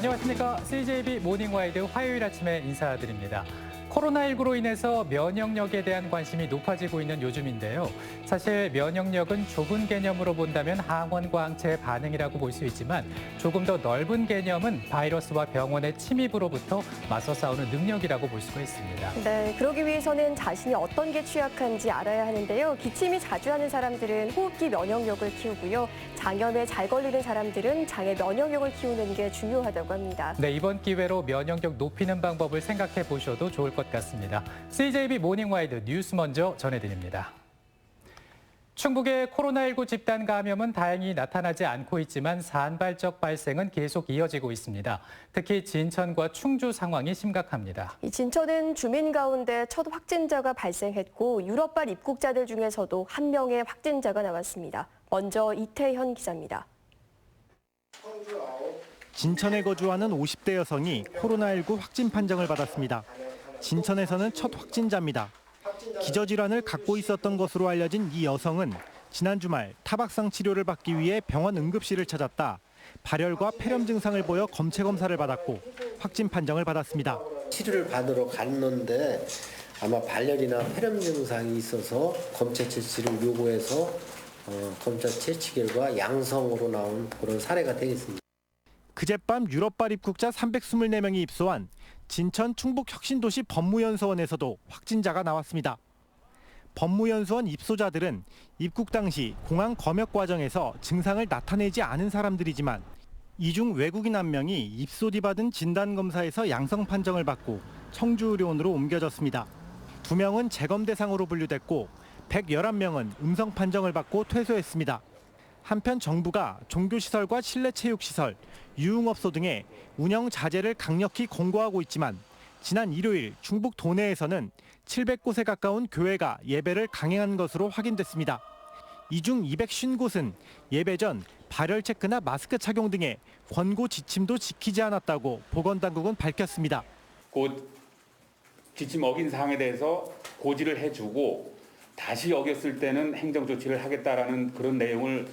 안녕하십니까. CJB 모닝와이드 화요일 아침에 인사드립니다. 코로나19로 인해서 면역력에 대한 관심이 높아지고 있는 요즘인데요. 사실 면역력은 좁은 개념으로 본다면 항원과 항체의 반응이라고 볼 수 있지만 조금 더 넓은 개념은 바이러스와 병원의 침입으로부터 맞서 싸우는 능력이라고 볼 수가 있습니다. 네, 그러기 위해서는 자신이 어떤 게 취약한지 알아야 하는데요. 기침이 자주 하는 사람들은 호흡기 면역력을 키우고요. 장염에 잘 걸리는 사람들은 장의 면역력을 키우는 게 중요하다고 합니다. 네, 이번 기회로 면역력 높이는 방법을 생각해 보셔도 좋을 것 같습니다. CJB 모닝와이드 뉴스 먼저 전해드립니다. 충북의 코로나19 집단 감염은 다행히 나타나지 않고 있지만 산발적 발생은 계속 이어지고 있습니다. 특히 진천과 충주 상황이 심각합니다. 이 진천은 주민 가운데 첫 확진자가 발생했고 유럽발 입국자들 중에서도 한 명의 확진자가 나왔습니다. 먼저 이태현 기자입니다. 진천에 거주하는 50대 여성이 코로나19 확진 판정을 받았습니다. 진천에서는 첫 확진자입니다. 기저질환을 갖고 있었던 것으로 알려진 이 여성은 지난 주말 타박상 치료를 받기 위해 병원 응급실을 찾았다. 발열과 폐렴 증상을 보여 검체 검사를 받았고 확진 판정을 받았습니다. 치료를 받으러 갔는데 아마 발열이나 폐렴 증상이 있어서 검체 채취를 요구해서 검사 채취 결과 양성으로 나온 그런 사례가 되겠습니다. 그젯밤 유럽발 입국자 324명이 입소한 진천 충북혁신도시 법무연수원에서도 확진자가 나왔습니다. 법무연수원 입소자들은 입국 당시 공항 검역 과정에서 증상을 나타내지 않은 사람들이지만 이 중 외국인 한 명이 입소 뒤 받은 진단검사에서 양성 판정을 받고 청주의료원으로 옮겨졌습니다. 2명은 재검 대상으로 분류됐고 111명은 음성 판정을 받고 퇴소했습니다. 한편 정부가 종교시설과 실내체육시설, 유흥업소 등의 운영 자제를 강력히 권고하고 있지만 지난 일요일 충북 도내에서는 700곳에 가까운 교회가 예배를 강행한 것으로 확인됐습니다. 이 중 250곳은 예배 전 발열 체크나 마스크 착용 등의 권고 지침도 지키지 않았다고 보건당국은 밝혔습니다. 곧 지침 어긴 사항에 대해서 고지를 해주고 다시 어겼을 때는 행정조치를 하겠다라는 그런 내용을.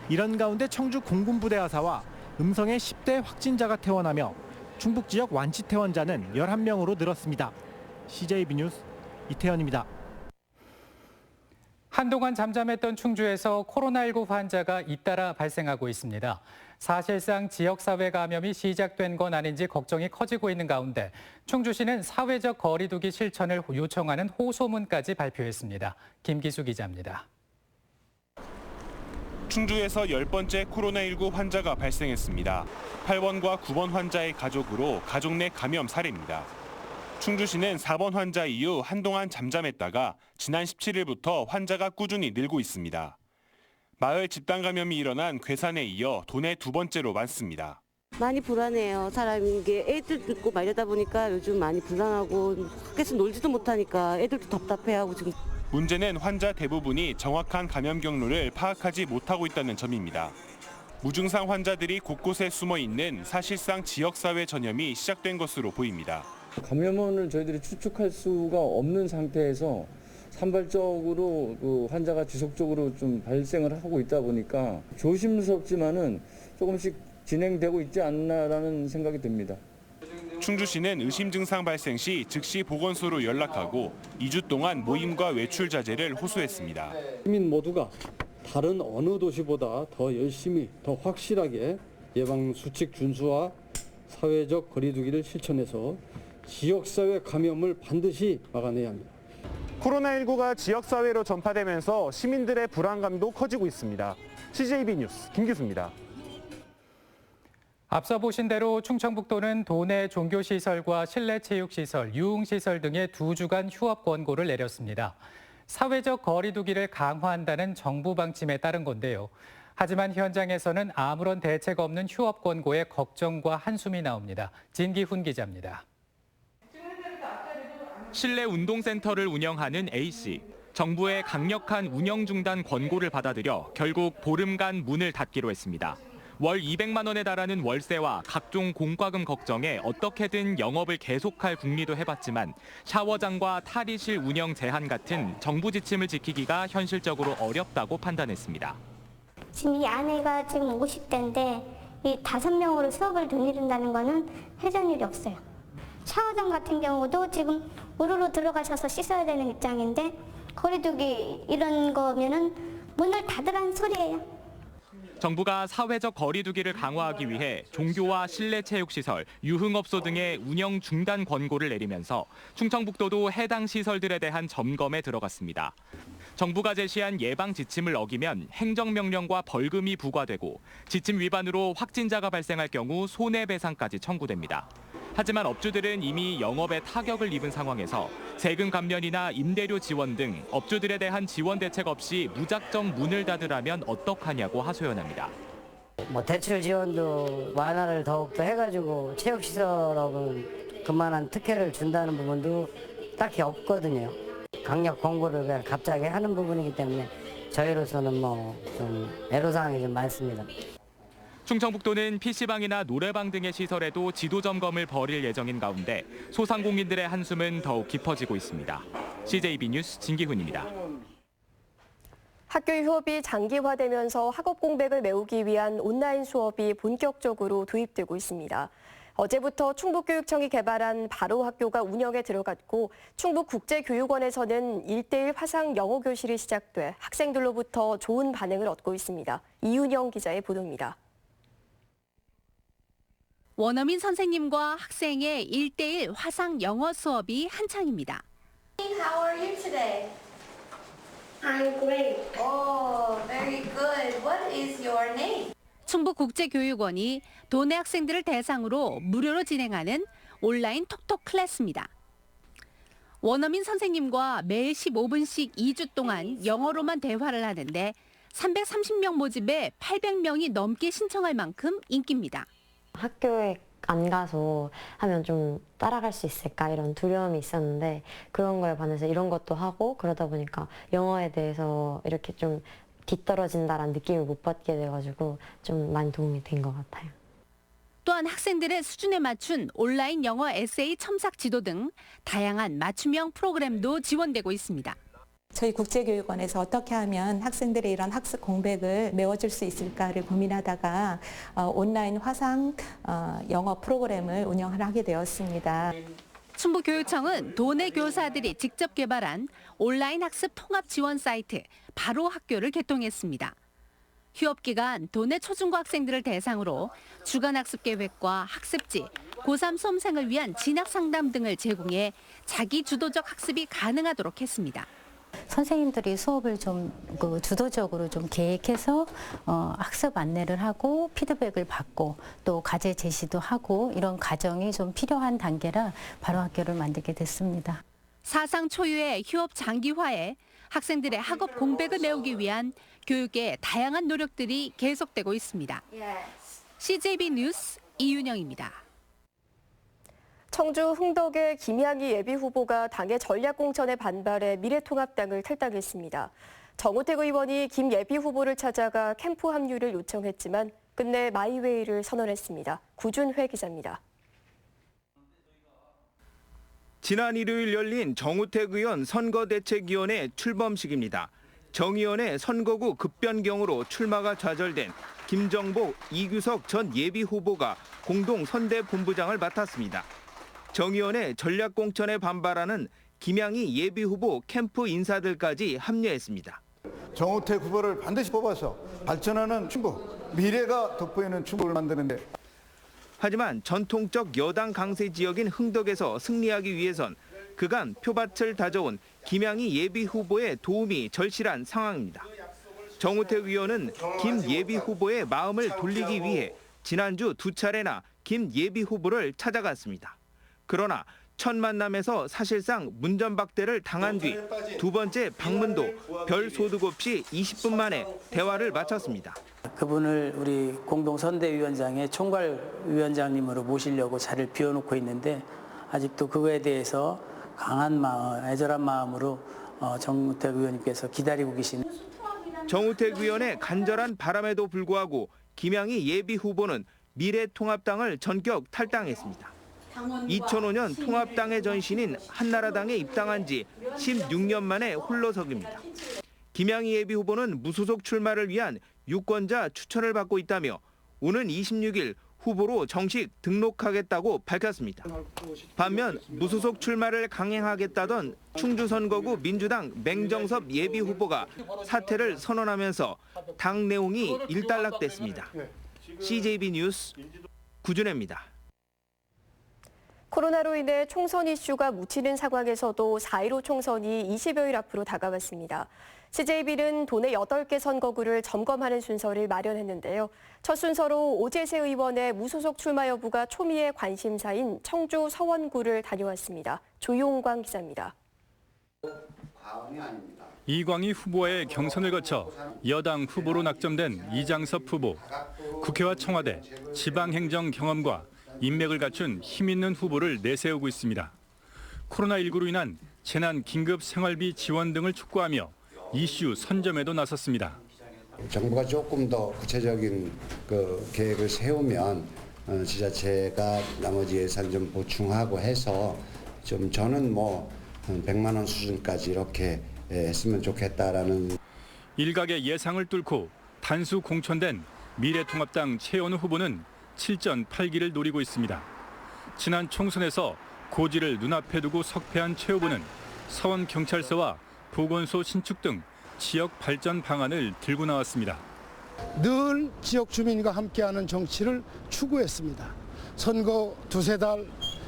이런 가운데 청주 공군부대 하사와 음성의 10대 확진자가 퇴원하며 충북 지역 완치 퇴원자는 11명으로 늘었습니다. CJB 뉴스 이태현입니다. 한동안 잠잠했던 충주에서 코로나19 환자가 잇따라 발생하고 있습니다. 사실상 지역사회 감염이 시작된 건 아닌지 걱정이 커지고 있는 가운데 충주시는 사회적 거리 두기 실천을 요청하는 호소문까지 발표했습니다. 김기수 기자입니다. 충주에서 10번째 코로나19 환자가 발생했습니다. 8번과 9번 환자의 가족으로 가족 내 감염 사례입니다. 충주시는 4번 환자 이후 한동안 잠잠했다가 지난 17일부터 환자가 꾸준히 늘고 있습니다. 마을 집단 감염이 일어난 괴산에 이어 도내 2번째로 많습니다. 많이 불안해요. 사람이 이게 애들 있고 말려다 보니까 요즘 많이 불안하고 밖에서 놀지도 못하니까 애들도 답답해하고 지금. 문제는 환자 대부분이 정확한 감염 경로를 파악하지 못하고 있다는 점입니다. 무증상 환자들이 곳곳에 숨어 있는 사실상 지역사회 전염이 시작된 것으로 보입니다. 감염원을 저희들이 추측할 수가 없는 상태에서 산발적으로 그 환자가 지속적으로 좀 발생을 하고 있다 보니까 조심스럽지만은 조금씩 진행되고 있지 않나라는 생각이 듭니다. 충주시는 의심 증상 발생 시 즉시 보건소로 연락하고 2주 동안 모임과 외출 자제를 호소했습니다. 시민 모두가 다른 어느 도시보다 더 열심히, 더 확실하게 예방 수칙 준수와 사회적 거리 두기를 실천해서 지역사회 감염을 반드시 막아내야 합니다. 코로나19가 지역사회로 전파되면서 시민들의 불안감도 커지고 있습니다. CJB 뉴스 김기수입니다. 앞서 보신 대로 충청북도는 도내 종교시설과 실내체육시설, 유흥시설 등의 2주간 휴업 권고를 내렸습니다. 사회적 거리 두기를 강화한다는 정부 방침에 따른 건데요. 하지만 현장에서는 아무런 대책 없는 휴업 권고에 걱정과 한숨이 나옵니다. 진기훈 기자입니다. 실내 운동센터를 운영하는 A씨. 정부의 강력한 운영 중단 권고를 받아들여 결국 보름간 문을 닫기로 했습니다. 월 200만 원에 달하는 월세와 각종 공과금 걱정에 어떻게든 영업을 계속할 궁리도 해봤지만 샤워장과 탈의실 운영 제한 같은 정부 지침을 지키기가 현실적으로 어렵다고 판단했습니다. 지금 이 아내가 지금 50대인데 이 5명으로 수업을 돌린다는 거는 회전율이 없어요. 샤워장 같은 경우도 지금 우르르 들어가셔서 씻어야 되는 입장인데 거리두기 이런 거면은 문을 닫으라는 소리예요. 정부가 사회적 거리두기를 강화하기 위해 종교와 실내 체육시설, 유흥업소 등의 운영 중단 권고를 내리면서 충청북도도 해당 시설들에 대한 점검에 들어갔습니다. 정부가 제시한 예방 지침을 어기면 행정명령과 벌금이 부과되고 지침 위반으로 확진자가 발생할 경우 손해배상까지 청구됩니다. 하지만 업주들은 이미 영업에 타격을 입은 상황에서 세금 감면이나 임대료 지원 등 업주들에 대한 지원 대책 없이 무작정 문을 닫으라면 어떡하냐고 하소연합니다. 대출 지원도 완화를 더욱더 해가지고 체육시설업은 그만한 특혜를 준다는 부분도 딱히 없거든요. 강력 권고를 그냥 갑자기 하는 부분이기 때문에 저희로서는 좀 애로사항이 좀 많습니다. 충청북도는 PC방이나 노래방 등의 시설에도 지도 점검을 벌일 예정인 가운데 소상공인들의 한숨은 더욱 깊어지고 있습니다. CJB 뉴스 진기훈입니다. 학교 휴업이 장기화되면서 학업 공백을 메우기 위한 온라인 수업이 본격적으로 도입되고 있습니다. 어제부터 충북교육청이 개발한 바로 학교가 운영에 들어갔고 충북국제교육원에서는 1:1 화상 영어 교실이 시작돼 학생들로부터 좋은 반응을 얻고 있습니다. 이윤영 기자의 보도입니다. 원어민 선생님과 학생의 1:1 화상 영어 수업이 한창입니다. How are you today? I'm great. Oh, very good. What is your name? 충북국제교육원이 도내 학생들을 대상으로 무료로 진행하는 온라인 톡톡 클래스입니다. 원어민 선생님과 매일 15분씩 2주 동안 영어로만 대화를 하는데 330명 모집에 800명이 넘게 신청할 만큼 인기입니다. 학교에 안 가서 하면 좀 따라갈 수 있을까 이런 두려움이 있었는데 그런 거에 반해서 이런 것도 하고 그러다 보니까 영어에 대해서 이렇게 좀 뒤떨어진다라는 느낌을 못 받게 돼가지고 좀 많이 도움이 된 것 같아요. 또한 학생들의 수준에 맞춘 온라인 영어 에세이 첨삭 지도 등 다양한 맞춤형 프로그램도 지원되고 있습니다. 저희 국제교육원에서 어떻게 하면 학생들의 이런 학습 공백을 메워줄 수 있을까를 고민하다가 온라인 화상 영어 프로그램을 운영을 하게 되었습니다. 충북교육청은 도내 교사들이 직접 개발한 온라인 학습 통합 지원 사이트 바로 학교를 개통했습니다. 휴업 기간 도내 초중고 학생들을 대상으로 주간 학습 계획과 학습지, 고3 수험생을 위한 진학 상담 등을 제공해 자기 주도적 학습이 가능하도록 했습니다. 선생님들이 수업을 좀 주도적으로 좀 계획해서 학습 안내를 하고 피드백을 받고 또 과제 제시도 하고 이런 과정이 좀 필요한 단계라 바로 학교를 만들게 됐습니다. 사상 초유의 휴업 장기화에 학생들의 학업 공백을 메우기 위한 교육의 다양한 노력들이 계속되고 있습니다. CJB 뉴스 이윤영입니다. 청주 흥덕의 김양희 예비후보가 당의 전략공천에 반발해 미래통합당을 탈당했습니다. 정우택 의원이 김 예비후보를 찾아가 캠프 합류를 요청했지만 끝내 마이웨이를 선언했습니다. 구준회 기자입니다. 지난 일요일 열린 정우택 의원 선거대책위원회 출범식입니다. 정 의원의 선거구 급변경으로 출마가 좌절된 김정복, 이규석 전 예비후보가 공동 선대본부장을 맡았습니다. 정 의원의 전략공천에 반발하는 김양희 예비후보 캠프 인사들까지 합류했습니다. 정우택 후보를 반드시 뽑아서 발전하는 충북, 미래가 돋보이는 충북을 만드는데. 하지만 전통적 여당 강세 지역인 흥덕에서 승리하기 위해선 그간 표밭을 다져온 김양희 예비후보의 도움이 절실한 상황입니다. 정우택 의원은 김 예비후보의 마음을 돌리기 위해 지난주 2차례나 김 예비후보를 찾아갔습니다. 그러나 첫 만남에서 사실상 문전박대를 당한 뒤 두 번째 방문도 별 소득 없이 20분 만에 대화를 마쳤습니다. 그분을 우리 공동선대위원장의 총괄위원장님으로 모시려고 자리를 비워놓고 있는데 아직도 그거에 대해서 강한 마음, 애절한 마음으로 정우택 의원님께서 기다리고 계시는. 정우택 의원의 간절한 바람에도 불구하고 김양희 예비후보는 미래통합당을 전격 탈당했습니다. 2005년 통합당의 전신인 한나라당에 입당한 지 16년 만에 홀로서기입니다. 김양희 예비후보는 무소속 출마를 위한 유권자 추천을 받고 있다며 오는 26일 후보로 정식 등록하겠다고 밝혔습니다. 반면 무소속 출마를 강행하겠다던 충주 선거구 민주당 맹정섭 예비후보가 사퇴를 선언하면서 당 내용이 일단락됐습니다. CJB 뉴스 구준혜입니다. 코로나로 인해 총선 이슈가 묻히는 상황에서도 4.15 총선이 20여일 앞으로 다가왔습니다. CJB는 도내 8개 선거구를 점검하는 순서를 마련했는데요. 첫 순서로 오재세 의원의 무소속 출마 여부가 초미의 관심사인 청주 서원구를 다녀왔습니다. 조용광 기자입니다. 이광희 후보의 경선을 거쳐 여당 후보로 낙점된 이장섭 후보. 국회와 청와대, 지방행정 경험과 인맥을 갖춘 힘있는 후보를 내세우고 있습니다. 코로나19로 인한 재난 긴급 생활비 지원 등을 촉구하며 이슈 선점에도 나섰습니다. 정부가 조금 더 구체적인 계획을 세우면 지자체가 나머지 예산 좀 보충하고 해서 좀 저는 뭐 100만 원 수준까지 이렇게 했으면 좋겠다라는. 일각의 예상을 뚫고 단수 공천된 미래통합당 최현우 후보는 7전 8기를 노리고 있습니다. 지난 총선에서 고지를 눈앞에 두고 석패한 최 후보는 서원경찰서와 보건소 신축 등 지역 발전 방안을 들고 나왔습니다. 늘 지역 주민과 함께하는 정치를 추구했습니다. 선거 두세 달,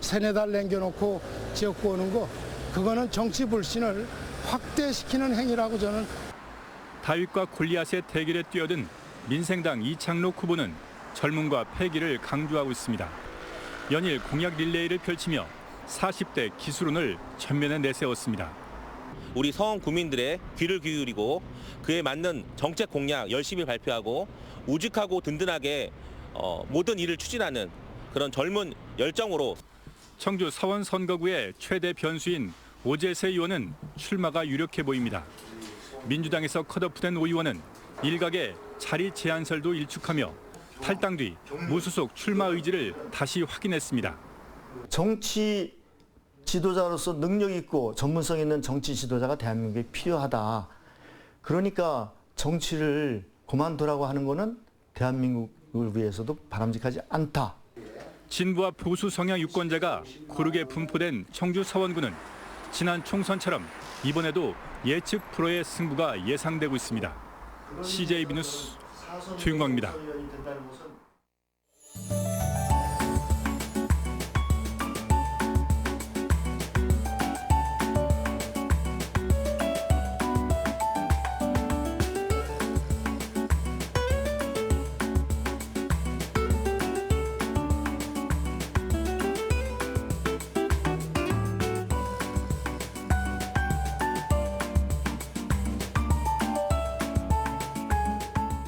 세네 달 남겨놓고 지역구 오는 거, 그거는 정치 불신을 확대시키는 행위라고 저는. 다윗과 골리앗의 대결에 뛰어든 민생당 이창록 후보는 젊음과 패기를 강조하고 있습니다. 연일 공약 릴레이를 펼치며 40대 기술론을 전면에 내세웠습니다. 우리 서원 구민들의 귀를 기울이고 그에 맞는 정책 공약 열심히 발표하고 우직하고 든든하게 모든 일을 추진하는 그런 젊은 열정으로. 청주 서원 선거구의 최대 변수인 오재세 의원은 출마가 유력해 보입니다. 민주당에서 컷오프된 오 의원은 일각의 자리 제한설도 일축하며 탈당 뒤 무소속 출마 의지를 다시 확인했습니다. 정치 지도자로서 능력 있고 전문성 있는 정치 지도자가 대한민국에 필요하다. 그러니까 정치를 그만두라고 하는 것은 대한민국을 위해서도 바람직하지 않다. 진보와 보수 성향 유권자가 고르게 분포된 청주 서원구는 지난 총선처럼 이번에도 예측 불허의 승부가 예상되고 있습니다. CJB 뉴스 조용광입니다.